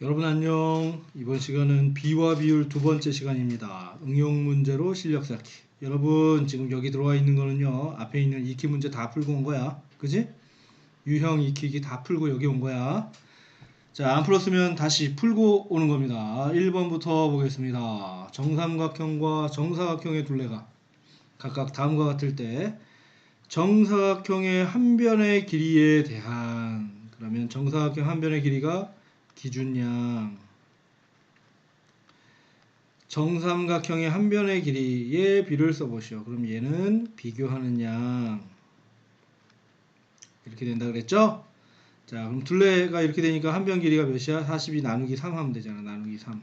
여러분 안녕. 이번 시간은 비와 비율 두 번째 시간입니다. 응용 문제로 실력 쌓기. 여러분 지금 여기 들어와 있는 거는요, 앞에 있는 익히 문제 다 풀고 온 거야. 그지? 유형 익히기 다 풀고 여기 온 거야. 자, 안 풀었으면 다시 풀고 오는 겁니다. 1번부터 보겠습니다. 정삼각형과 정사각형의 둘레가 각각 다음과 같을 때 정사각형의 한 변의 길이에 대한, 그러면 정사각형 한 변의 길이가 기준량, 정삼각형의 한 변의 길이의 비를 써보시오. 그럼 얘는 비교하는 양, 이렇게 된다 그랬죠? 자, 그럼 둘레가 이렇게 되니까 한 변 길이가 몇이야? 42 나누기 3 하면 되잖아. 나누기 3.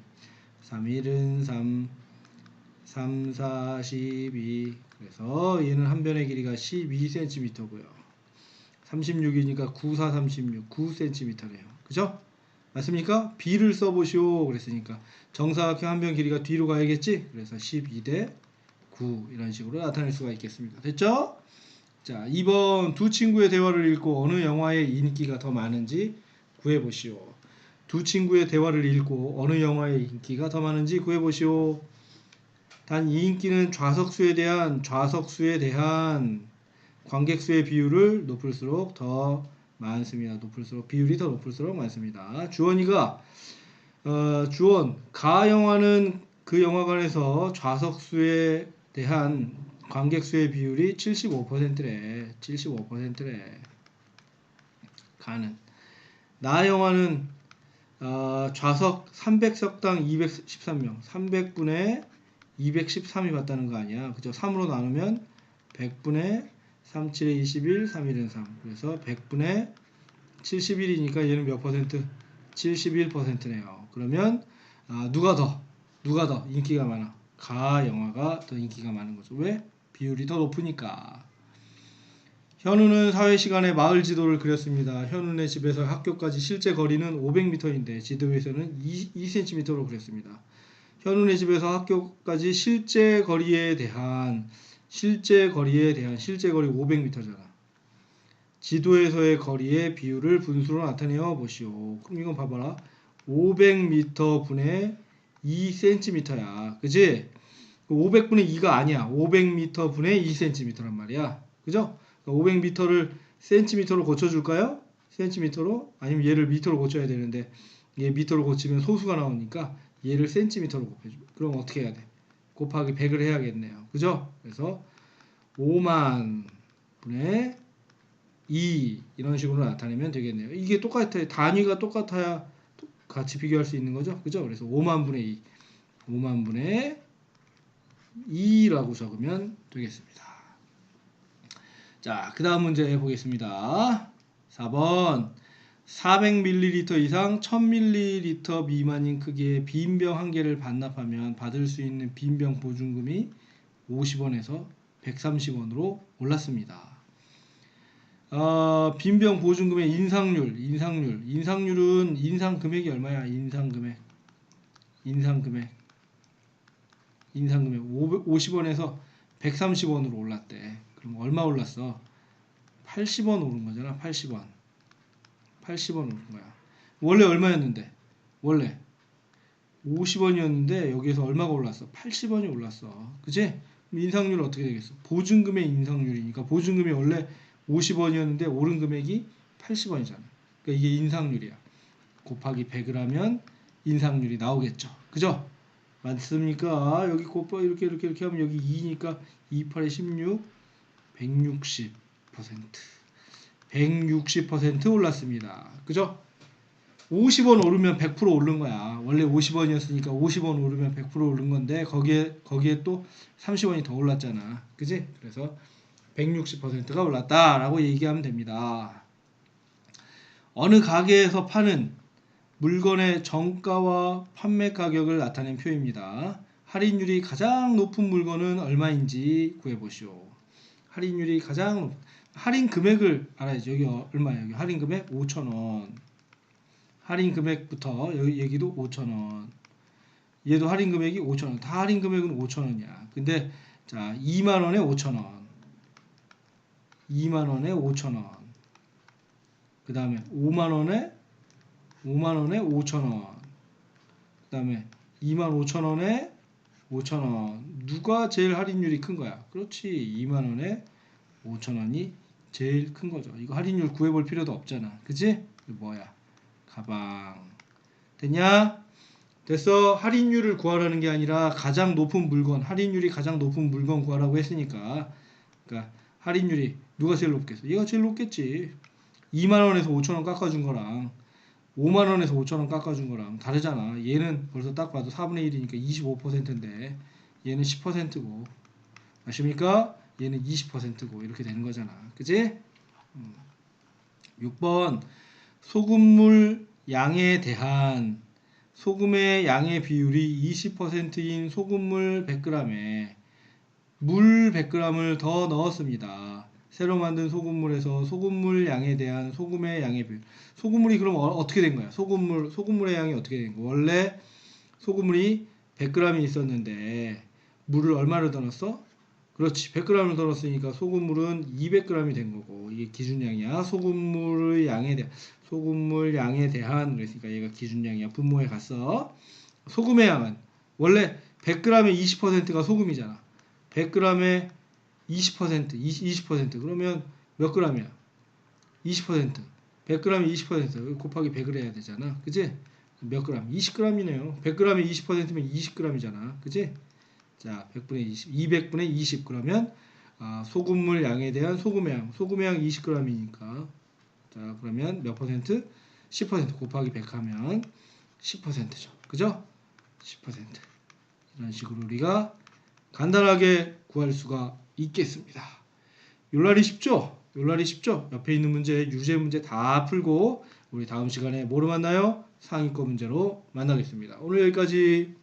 3, 1은 3, 3, 4, 12. 그래서 얘는 한 변의 길이가 12cm고요. 36이니까 9, 4, 36, 9cm네요. 그죠? 맞습니까? B를 써보시오 그랬으니까 정사각형 한 변 길이가 뒤로 가야겠지? 그래서 12대 9 이런 식으로 나타낼 수가 있겠습니다. 됐죠? 자, 2번 두 친구의 대화를 읽고 어느 영화의 인기가 더 많은지 구해보시오. 두 친구의 대화를 읽고 어느 영화의 인기가 더 많은지 구해보시오. 단 이 인기는 좌석수에 대한 관객수의 비율을 높일수록 더 많습니다. 비율이 더 높을수록 많습니다. 주원이가 주원 가 영화는 그 영화관에서 좌석수에 대한 관객수의 비율이 75%래. 75%래. 가는 나 영화는 좌석 300석당 213명, 300분의 213이 봤다는 거 아니야. 그죠? 3으로 나누면 100분의 3, 7에 21, 3, 1은 3. 그래서 100분의 71이니까 얘는 몇 퍼센트? 71%네요. 그러면 누가 더 인기가 많아? 가 영화가 더 인기가 많은 거죠. 왜? 비율이 더 높으니까. 현우는 사회시간에 마을 지도를 그렸습니다. 현우네 집에서 학교까지 실제 거리는 500m인데 지도에서는 2cm로 그렸습니다. 현우네 집에서 학교까지 실제 거리에 대한 실제 거리 500m잖아. 지도에서의 거리의 비율을 분수로 나타내어 보시오. 그럼 이건 봐봐라. 500m 분의 2cm야. 그지? 500분의 2가 아니야. 500m 분의 2cm란 말이야. 그죠? 500m를 cm로 고쳐줄까요? cm로? 아니면 얘를 미터로 고쳐야 되는데 얘 미터로 고치면 소수가 나오니까 얘를 cm로 곱해줘. 그럼 어떻게 해야 돼? 곱하기 100을 해야겠네요. 그죠? 그래서 5만 분의 2 이런 식으로 나타내면 되겠네요. 이게 똑같아요. 단위가 똑같아야 같이 비교할 수 있는 거죠. 그죠? 그래서 5만 분의 2 5만 분의 2라고 적으면 되겠습니다. 자, 그 다음 문제 보겠습니다. 4번 400ml 이상 1000ml 미만인 크기의 빈병 한 개를 반납하면 받을 수 있는 빈병 보증금이 50원에서 130원으로 올랐습니다. 빈병 보증금의 인상률은 인상 금액이 얼마야? 인상 금액 50원에서 130원으로 올랐대. 그럼 얼마 올랐어? 80원 오른 거잖아. 80원 오른 거야. 원래 얼마였는데? 원래 50원이었는데 여기에서 얼마가 올랐어? 80원이 올랐어. 그치? 인상률은 어떻게 되겠어? 보증금의 인상률이니까 보증금이 원래 50원이었는데 오른 금액이 80원이잖아. 그러니까 이게 인상률이야. 곱하기 100을 하면 인상률이 나오겠죠. 그죠? 맞습니까? 여기 곱하 이렇게 하면 여기 2니까 2, 8에 16, 160%. 160% 올랐습니다. 그죠? 50원 오르면 100% 오른 거야. 원래 50원이었으니까 50원 오르면 100% 오른 건데 거기에 또 30원이 더 올랐잖아. 그지? 그래서 160%가 올랐다라고 얘기하면 됩니다. 어느 가게에서 파는 물건의 정가와 판매 가격을 나타낸 표입니다. 할인율이 가장 높은 물건은 얼마인지 구해보시오. 할인율이 가장 높은 할인 금액을 알아야지. 여기 얼마야? 여기 할인 금액 5,000원. 할인 금액부터 여기도 5,000원. 얘도 할인 금액이 5,000원. 다 할인 금액은 5,000원이야. 근데 자, 2만 원에 5,000원. 2만 원에 5,000원. 그다음에 5만 원에 5,000원. 그다음에 25,000원에 5,000원. 누가 제일 할인율이 큰 거야? 그렇지. 2만원에 5,000원이 제일 큰 거죠. 이거 할인율 구해볼 필요도 없잖아. 그치? 이거 뭐야? 가방. 됐냐? 됐어. 할인율을 구하라는 게 아니라 가장 높은 물건, 할인율이 가장 높은 물건 구하라고 했으니까. 그러니까 할인율이 누가 제일 높겠어? 얘가 제일 높겠지. 2만원에서 5,000원 깎아준 거랑 5만원에서 5,000원 깎아준 거랑 다르잖아. 얘는 벌써 딱 봐도 4분의 1이니까 25%인데 얘는 10%고, 아십니까? 얘는 20%고 이렇게 되는 거잖아. 그치? 6번 소금물 양에 대한 소금의 양의 비율이 20%인 소금물 100g에 물 100g을 더 넣었습니다. 새로 만든 소금물에서 소금물 양에 대한 소금의 양의 비율. 소금물이 그럼 어떻게 된 거야? 소금물의 양이 어떻게 된 거야? 원래 소금물이 100g이 있었는데 물을 얼마를 더 넣었어? 그렇지. 100g을 더 넣었으니까 소금물은 200g이 된 거고, 이게 기준량이야. 소금물의 양에 대한, 소금물 양에 대한, 그랬으니까 얘가 기준량이야. 분모에 갔어. 소금의 양은 원래 100g의 20%가 소금이잖아. 100g의 20% 그러면 몇 g이야? 20%. 100g이 20% 곱하기 100을 해야 되잖아. 그치? 몇 g? 20g이네요. 100g이 20%면 20g이잖아. 그치? 자, 100분의 20, 200분의 20 그러면 소금물 양에 대한 소금의 양, 소금의 양 20g이니까, 자, 그러면 몇 퍼센트? 10% 곱하기 100 하면 10%죠. 그죠? 10%. 이런 식으로 우리가 간단하게 구할 수가 있겠습니다. 요날이 쉽죠? 요날이 쉽죠? 옆에 있는 문제, 유제 문제 다 풀고 우리 다음 시간에 뭐로 만나요? 상위권 문제로 만나겠습니다. 오늘 여기까지.